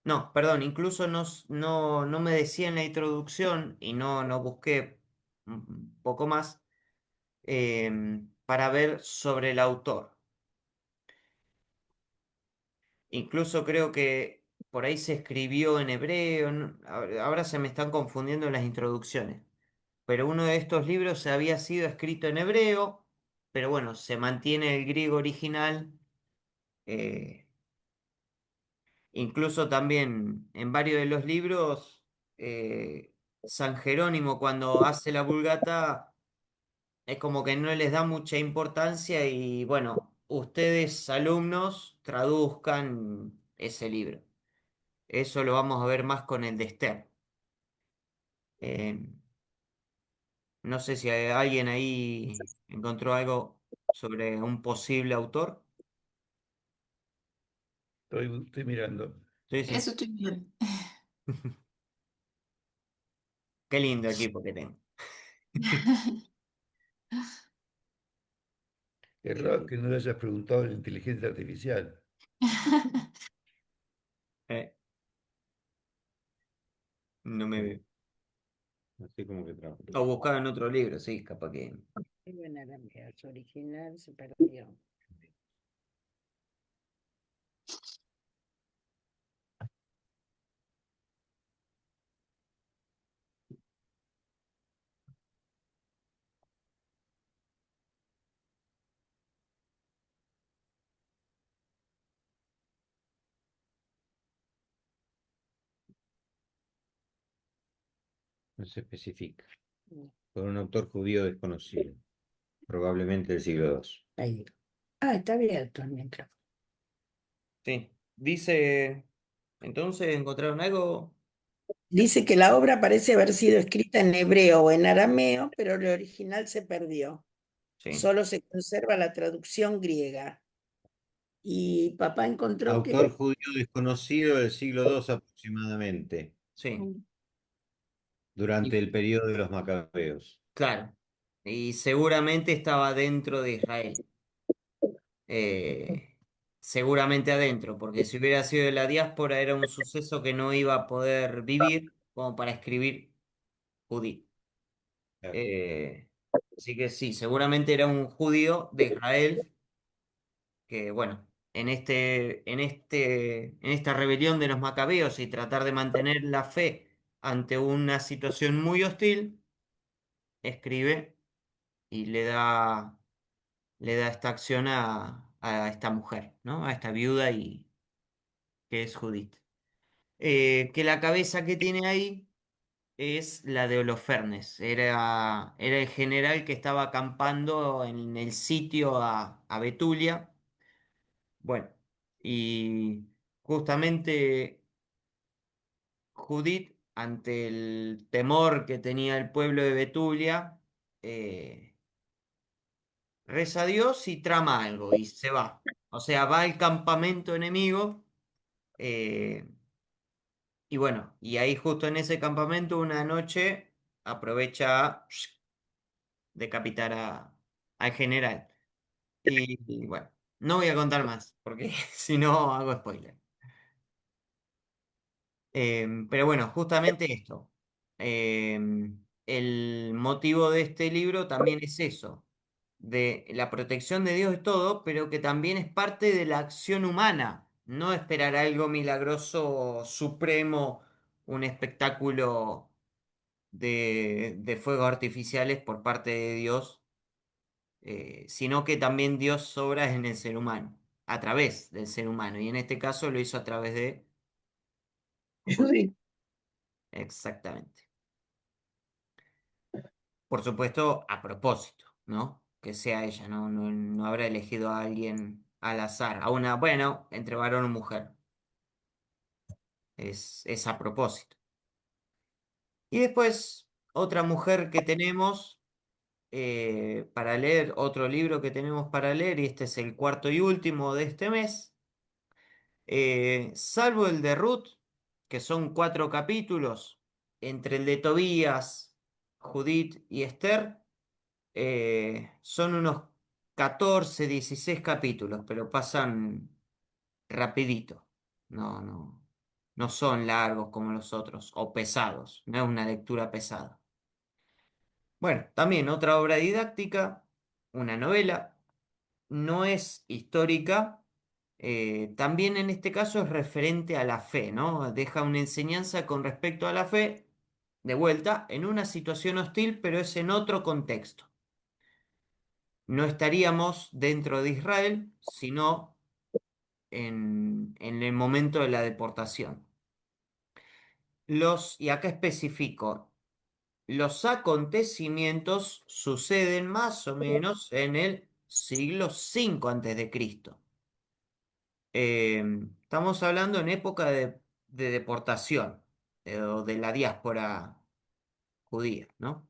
no, perdón, incluso no me decía en la introducción y no busqué un poco más para ver sobre el autor. Incluso creo que por ahí se escribió en hebreo, ahora se me están confundiendo las introducciones, pero uno de estos libros se había sido escrito en hebreo, pero bueno, se mantiene el griego original. eh, Incluso también en varios de los libros, San Jerónimo cuando hace la Vulgata es como que no les da mucha importancia y bueno, ustedes alumnos traduzcan ese libro. Eso lo vamos a ver más con el de Stern. Eh, no sé si alguien ahí encontró algo sobre un posible autor. Estoy mirando. Sí, sí. Eso estoy bien. Qué lindo equipo que tengo. Es raro que no le hayas preguntado a la inteligencia artificial. Eh, no me veo. Así como que trabajo. O buscaba en otro libro, sí, capaz que. En arameo, su original se perdió. No se especifica. No, Por un autor judío desconocido, probablemente del siglo II. ahí. Ah, está abierto el micrófono. Sí. Dice. Entonces, ¿encontraron algo? Dice que la obra parece haber sido escrita en hebreo o en arameo, pero el original se perdió. Sí. Solo se conserva la traducción griega. Y papá encontró Autor que judío desconocido del siglo II aproximadamente, Sí. durante Y, el periodo de los Macabeos. claro. Y seguramente estaba dentro de Israel. Eh, seguramente adentro, porque si hubiera sido de la diáspora era un suceso que no iba a poder vivir como para escribir judío. Claro. Eh, así que sí, seguramente era un judío de Israel que, bueno, en esta rebelión de los macabeos y tratar de mantener la fe ante una situación muy hostil, escribe y le da esta acción a esta mujer, ¿no? A esta viuda y que es Judith. Que la cabeza que tiene ahí es la de Holofernes. Era el general que estaba acampando en el sitio a Betulia. Bueno, y justamente Judith, ante el temor que tenía el pueblo de Betulia, eh, reza a Dios y trama algo y se va. O sea, va al campamento enemigo. eh, y bueno, y ahí justo en ese campamento una noche aprovecha a decapitar al general. Y bueno, no voy a contar más, porque si no hago spoiler. Pero bueno, justamente esto. El motivo de este libro también es eso, de la protección de Dios es todo, pero que también es parte de la acción humana, no esperar algo milagroso, supremo, un espectáculo de fuegos artificiales por parte de Dios, sino que también Dios obra en el ser humano, a través del ser humano, y en este caso lo hizo a través de Judith. Judith. Exactamente. Por supuesto, a propósito, ¿no? Que sea ella, no habrá elegido a alguien al azar, a una, bueno, entre varón o mujer. Es a propósito. Y después, otra mujer que tenemos para leer, otro libro que tenemos para leer, y este es el cuarto y último de este mes, salvo el de Ruth, que son 4 capítulos, entre el de Tobías, Judith y Esther. Son unos 14 16 capítulos, pero pasan rapidito. No son largos como los otros, o pesados. No es una lectura pesada. Bueno, también otra obra didáctica, una novela, no es histórica. También en este caso es referente a la fe, ¿no? Deja una enseñanza con respecto a la fe, de vuelta, en una situación hostil, pero es en otro contexto. No estaríamos dentro de Israel, sino en el momento de la deportación. Y acá especifico, los acontecimientos suceden más o menos en el siglo V antes de Cristo. Estamos hablando en época de deportación, o de la diáspora judía, ¿no?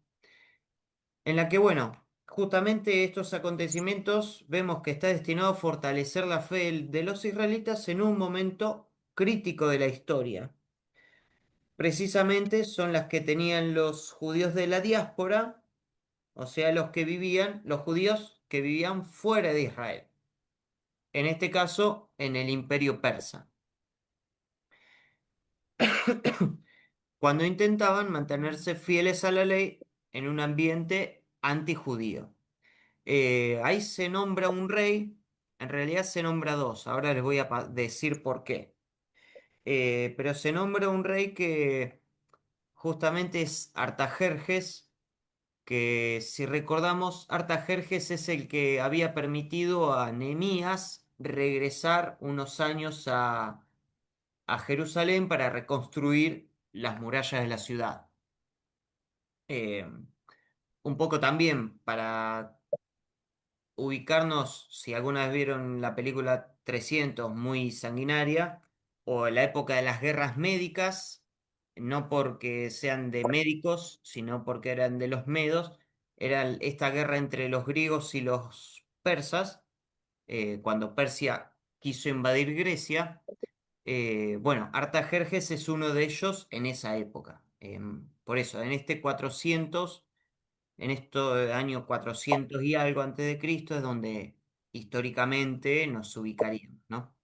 En la que, bueno, justamente estos acontecimientos vemos que está destinado a fortalecer la fe de los israelitas en un momento crítico de la historia. Precisamente son las que tenían los judíos de la diáspora, o sea, los judíos que vivían fuera de Israel, en este caso en el imperio persa, cuando intentaban mantenerse fieles a la ley en un ambiente antijudío. Ahí se nombra un rey, en realidad se nombra dos, ahora les voy a decir por qué. Pero se nombra un rey que justamente es Artajerjes, que si recordamos, Artajerjes es el que había permitido a Nehemías regresar unos años a Jerusalén para reconstruir las murallas de la ciudad. Eh, un poco también para ubicarnos, si alguna vez vieron la película 300 muy sanguinaria, o en la época de las guerras médicas, no porque sean de médicos, sino porque eran de los medos, era esta guerra entre los griegos y los persas, cuando Persia quiso invadir Grecia. Bueno, Artajerjes es uno de ellos en esa época. Por eso, en este 400, en esto de año 400 y algo antes de Cristo es donde históricamente nos ubicaríamos, ¿no?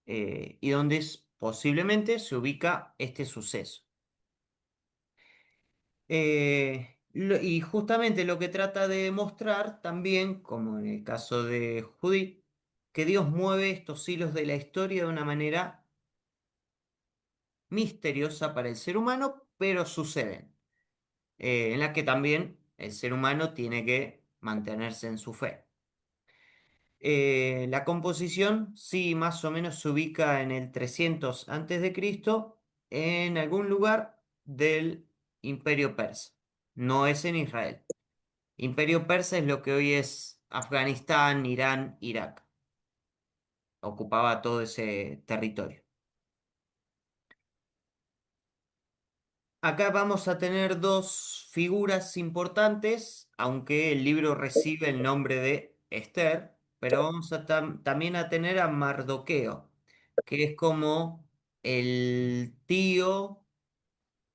Y donde posiblemente se ubica este suceso. Y justamente lo que trata de demostrar también, como en el caso de Judith, que Dios mueve estos hilos de la historia de una manera misteriosa para el ser humano, pero suceden, en la que también el ser humano tiene que mantenerse en su fe. La composición, sí, más o menos se ubica en el 300 antes de Cristo, en algún lugar del Imperio Persa. No es en Israel. Imperio Persa es lo que hoy es Afganistán, Irán, Irak. Ocupaba todo ese territorio. Acá vamos a tener dos figuras importantes, aunque el libro recibe el nombre de Esther, pero vamos a también a tener a Mardoqueo, que es como el tío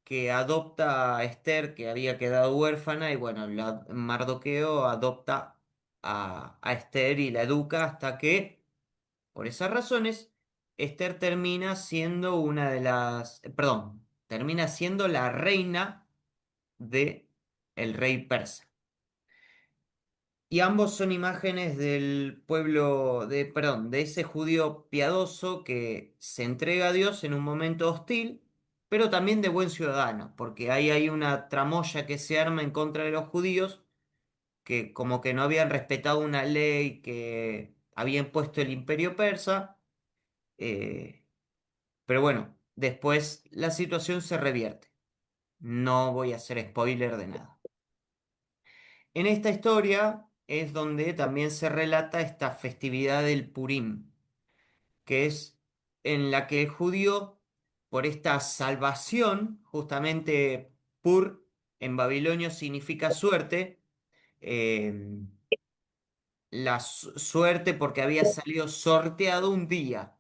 que adopta a Esther, que había quedado huérfana, y bueno, Mardoqueo adopta a Esther y la educa hasta que, por esas razones, Esther termina siendo termina siendo la reina de el rey persa. Y ambos son imágenes del pueblo, de ese judío piadoso que se entrega a Dios en un momento hostil, pero también de buen ciudadano, porque ahí hay una tramoya que se arma en contra de los judíos, que como que no habían respetado una ley que había impuesto el imperio persa, eh, pero bueno, después la situación se revierte. No voy a hacer spoiler de nada. En esta historia es donde también se relata esta festividad del Purim, que es en la que el judío, por esta salvación, justamente Pur en babilonio significa suerte, eh, la suerte porque había salido sorteado un día,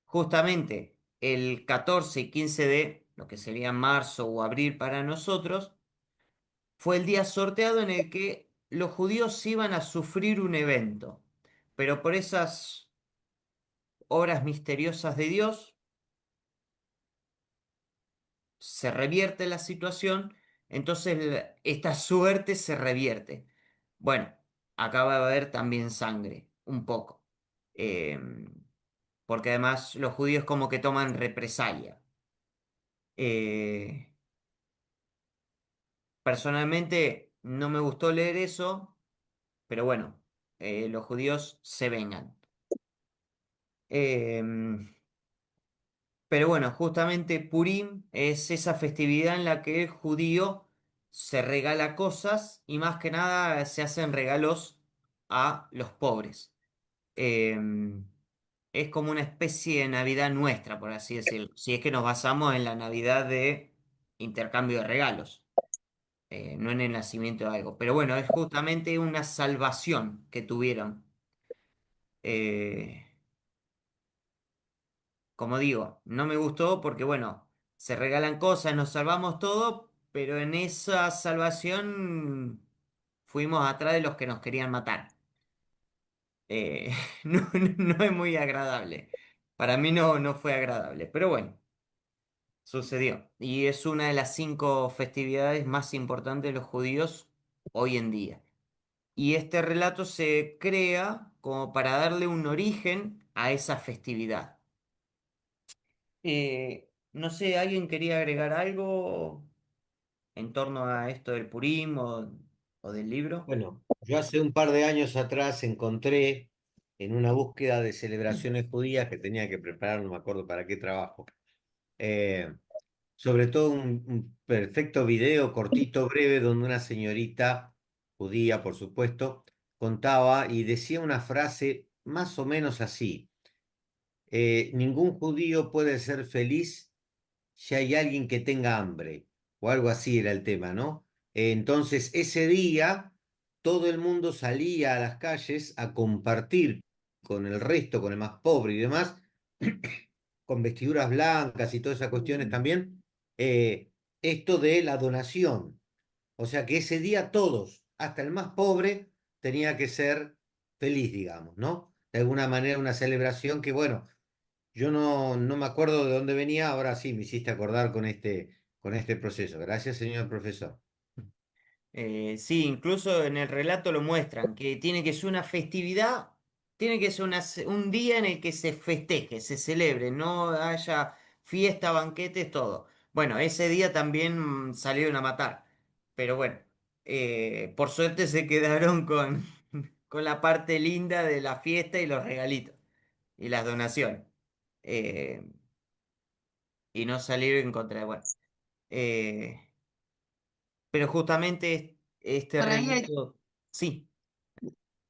justamente el 14 y 15 de lo que sería marzo o abril para nosotros, fue el día sorteado en el que los judíos iban a sufrir un evento, pero por esas obras misteriosas de Dios se revierte la situación, entonces esta suerte se revierte. Bueno, acaba de haber también sangre, un poco, Em, porque además los judíos como que toman represalia. Eh, Personalmente no me gustó leer eso, pero bueno, los judíos se vengan. Em, pero bueno, justamente Purim es esa festividad en la que el judío se regala cosas y más que nada se hacen regalos a los pobres. Em, es como una especie de Navidad nuestra, por así decirlo, si es que nos basamos en la Navidad de intercambio de regalos, no en el nacimiento de algo. Pero bueno, es justamente una salvación que tuvieron. Eh, Como digo, no me gustó porque, bueno, se regalan cosas, nos salvamos todo, pero en esa salvación fuimos atrás de los que nos querían matar. No es muy agradable. Para mí no fue agradable, pero bueno, sucedió. Y es una de las 5 festividades más importantes de los judíos hoy en día. Y este relato se crea como para darle un origen a esa festividad. No sé, ¿alguien quería agregar algo en torno a esto del Purim o del libro? Bueno, yo hace un par de años atrás encontré en una búsqueda de celebraciones judías que tenía que preparar, no me acuerdo para qué trabajo, eh, sobre todo un perfecto video cortito, breve, donde una señorita judía, por supuesto, contaba y decía una frase más o menos así: ningún judío puede ser feliz si hay alguien que tenga hambre, o algo así era el tema, ¿no? Entonces, ese día, todo el mundo salía a las calles a compartir con el resto, con el más pobre y demás, con vestiduras blancas y todas esas cuestiones también, esto de la donación. O sea que ese día todos, hasta el más pobre, tenía que ser feliz, digamos, ¿no? De alguna manera una celebración que, bueno, yo no me acuerdo de dónde venía, ahora sí me hiciste acordar con este proceso. Gracias, señor profesor. Sí, incluso en el relato lo muestran, que tiene que ser una festividad, tiene que ser un día en el que se festeje, se celebre, no haya fiesta, banquetes, todo. Bueno, ese día también salieron a matar, pero bueno, por suerte se quedaron con la parte linda de la fiesta y los regalitos y las donaciones. Eh, y no salieron en contra de, bueno. eh, pero justamente este Por ahí relato, sí.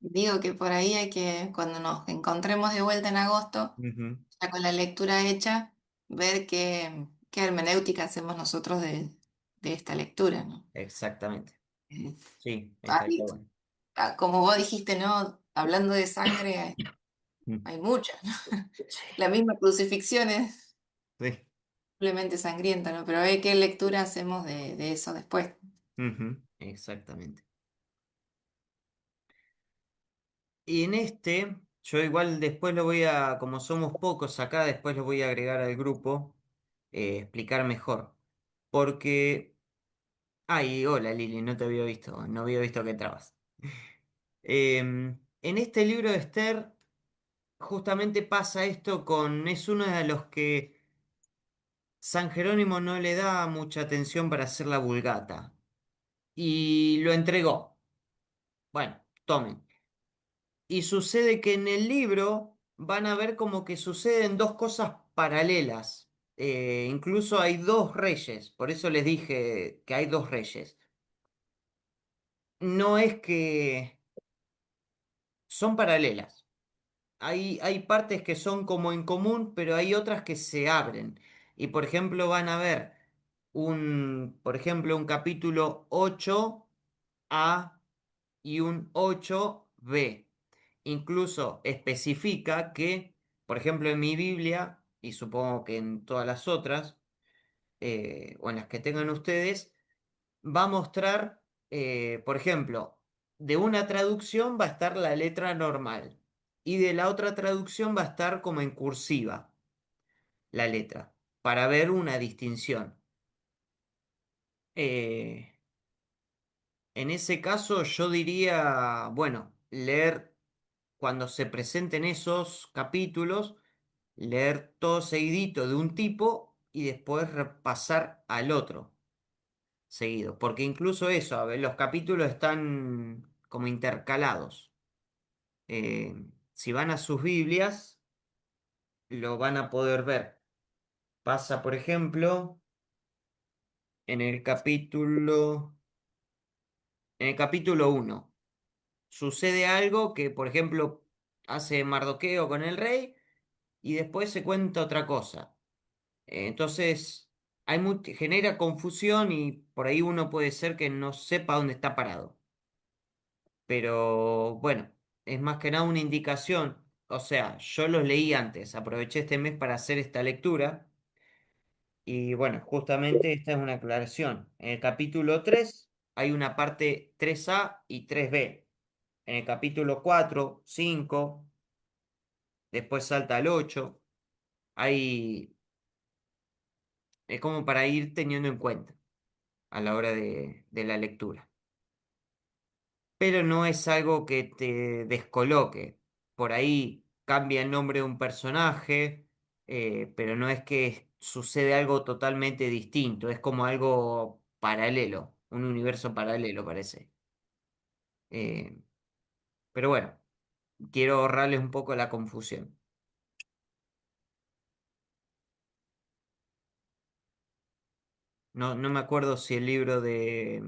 digo que por ahí hay que, cuando nos encontremos de vuelta en agosto, Ujú, ya con la lectura hecha, ver qué hermenéutica hacemos nosotros de esta lectura, ¿no? exactamente. Eh, Sí, estaría hay- bueno. Como vos dijiste, ¿no? Hablando de sangre, Mm, hay mucha, ¿no? sí, La misma crucifixión es sí, simplemente sangrienta, ¿no? Pero a ver qué lectura hacemos de eso después. ujú, exactamente. Y en este, yo igual después lo voy a, como somos pocos acá, después lo voy a agregar al grupo, explicar mejor. Porque, ay, hola Lili, no te había visto, no había visto que entrabas. En este libro de Esther, justamente pasa esto es uno de los que San Jerónimo no le da mucha atención para hacer la Vulgata. Y lo entregó. Bueno, tomen. Y sucede que en el libro van a ver como que suceden dos cosas paralelas. Incluso hay dos reyes, por eso les dije que hay dos reyes. No es que son paralelas. Hay partes que son como en común, pero hay otras que se abren. Y por ejemplo van a ver por ejemplo, un capítulo 8a y un 8b. Incluso especifica que, por ejemplo, en mi Biblia, y supongo que en todas las otras, o en las que tengan ustedes, va a mostrar, por ejemplo, de una traducción va a estar la letra normal y de la otra traducción va a estar como en cursiva la letra, para ver una distinción. Eh, en ese caso yo diría, bueno, leer cuando se presenten esos capítulos, leer todo seguidito de un tipo y después repasar al otro seguido, porque incluso eso, a ver, los capítulos están como intercalados. Si van a sus Biblias, lo van a poder ver. Pasa, por ejemplo, en el capítulo 1. Sucede algo que, por ejemplo, hace Mardoqueo con el rey y después se cuenta otra cosa. Entonces, genera confusión y por ahí uno puede ser que no sepa dónde está parado. Pero bueno, es más que nada una indicación. O sea, yo los leí antes, aproveché este mes para hacer esta lectura y bueno, justamente esta es una aclaración. En el capítulo 3 hay una parte 3a y 3b. En el capítulo 4, 5, después salta al 8. Hay, es como para ir teniendo en cuenta a la hora de la lectura. Pero no es algo que te descoloque. Por ahí cambia el nombre de un personaje, pero no es que sucede algo totalmente distinto, es como algo paralelo, un universo paralelo parece. Eh, pero bueno, quiero ahorrarles un poco la confusión. No, no me acuerdo si el libro de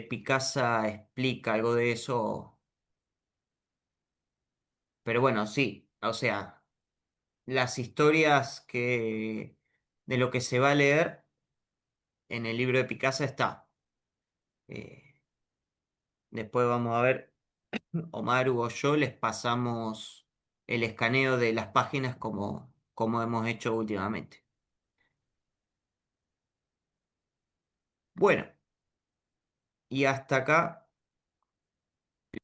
Picasa explica algo de eso, pero bueno, sí, o sea, las historias de lo que se va a leer en el libro de Picasa está. Eh, Después vamos a ver, Omaru o yo les pasamos el escaneo de las páginas como hemos hecho últimamente. Bueno, y hasta acá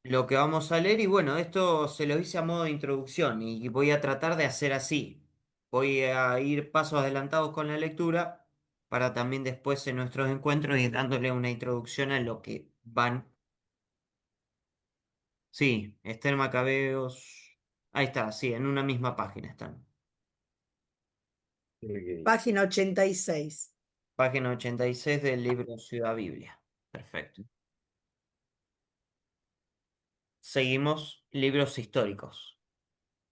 lo que vamos a leer, y bueno, esto se lo hice a modo de introducción y voy a tratar de hacer así. Voy a ir pasos adelantados con la lectura para también después en nuestros encuentros ir dándole una introducción a lo que van. Sí, Esther Macabeos. Ahí está, sí, en una misma página están. Página 86. Página 86 del libro Ciudad Biblia. Perfecto. Seguimos libros históricos.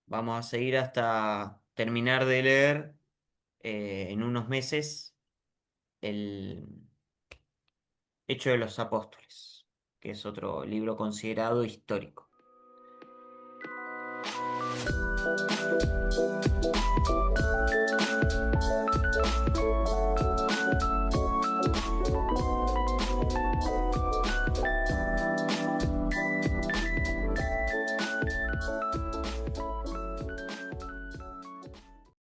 Vamos a seguir hasta terminar de leer en unos meses el Hecho de los Apóstoles, que es otro libro considerado histórico.